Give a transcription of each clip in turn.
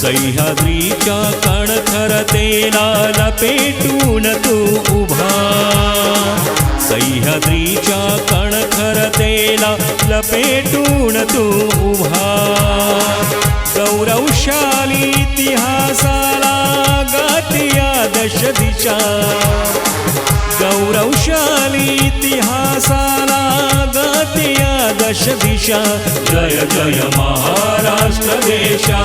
सह्याद्रीच्या कणखरतेला लपेटून तू उभा, सह्याद्रीच्या कणखरतेला लपेटून तू उभा. गौरवशाली इतिहासाला गातिया दश दिशा, गौरवशाली इतिहासाला गातिया दश दिशा. जय जय महाराष्ट्र देशा,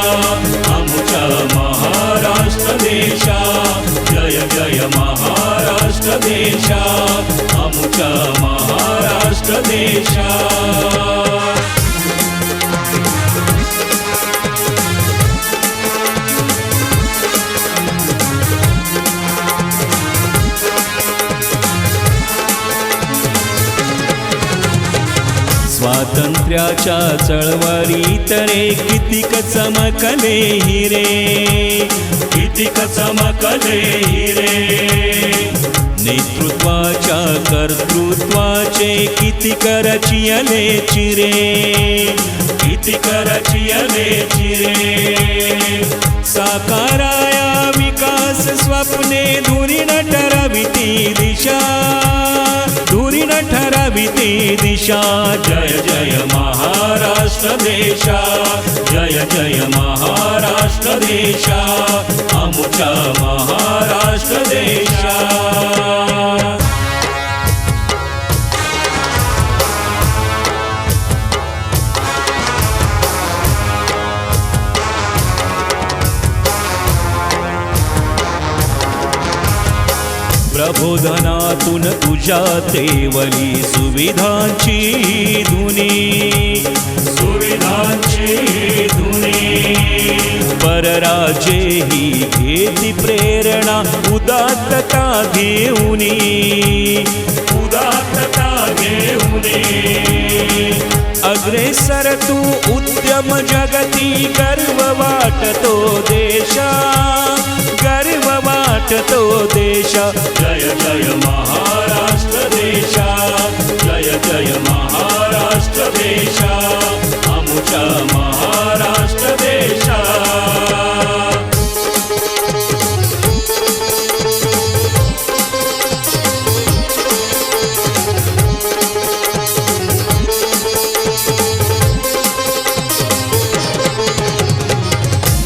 आमचा महाराष्ट्र देशा. जय जय महाराष्ट्र देशा, आमचा महाराष्ट्र देशा. स्वातंत्र्याच्या चळवळीत रे कितीक चमकले हिरे, कितीक चमकले हिरे. नेतृत्वाच्या कर्तृत्वाचे कितीक रचियले चिरे, कितीक रचियले चिरे. साकाराया विकास स्वप्ने धुरीण ठरविती दिशा, धुरीण ठरविती दिशा. जय जय महाराष्ट्र देशा, जय जय महाराष्ट्र देशा, आमचा महाराष्ट्र देशा. प्रबोधनातून तुझ्या तेवली सुविधांची धुनी, सुविधांची धुनी. परराजे ही घेती प्रेरणा उदात्तता घेऊनी, उदात्तता घेऊनी. अग्रेसर तू उद्यम जगती गर्व वाटतो देशा, गर्व वाटतो देशा. जय जय महाराष्ट्र देशा, जय जय महाराष्ट्र देशा, आमचा महाराष्ट्र देशा.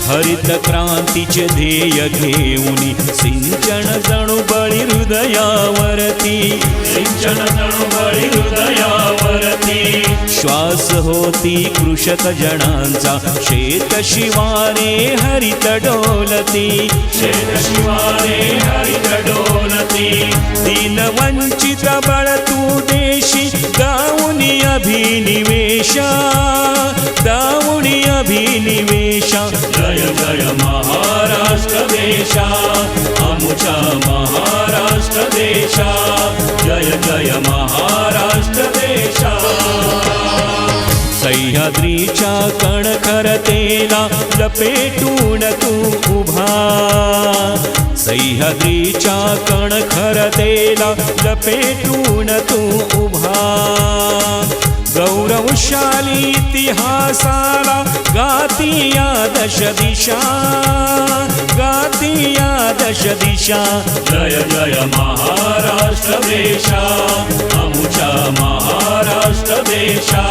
हरित क्रांतीचे ध्येय घेऊनी सिंचन जणू बळी हृदयावरती, सिंचन जणू बळी हृदयावरती. श्वास होती कृषक जनांचा शेत शिवारे हरित डोलती, शेत शिवारे हरित डोलती. दीन वंचित बळ तू देशी गाऊनी अभिनिवेशा, गाऊनी अभिनिवेशा. जय जय महाराष्ट्र देशा, आमचा महाराष्ट्र देशा. जय जय महाराष्ट्र देशा. सह्याद्रीच्या कणखरतेला लपेटून तू उभा, सह्याद्रीच्या कणखरतेला लपेटून तू उभा. गौरवशाली इतिहासाला गातिया दश दिशा, गातिया दश दिशा. जय जय महाराष्ट्र देशा, आमचा महाराष्ट्र देशा.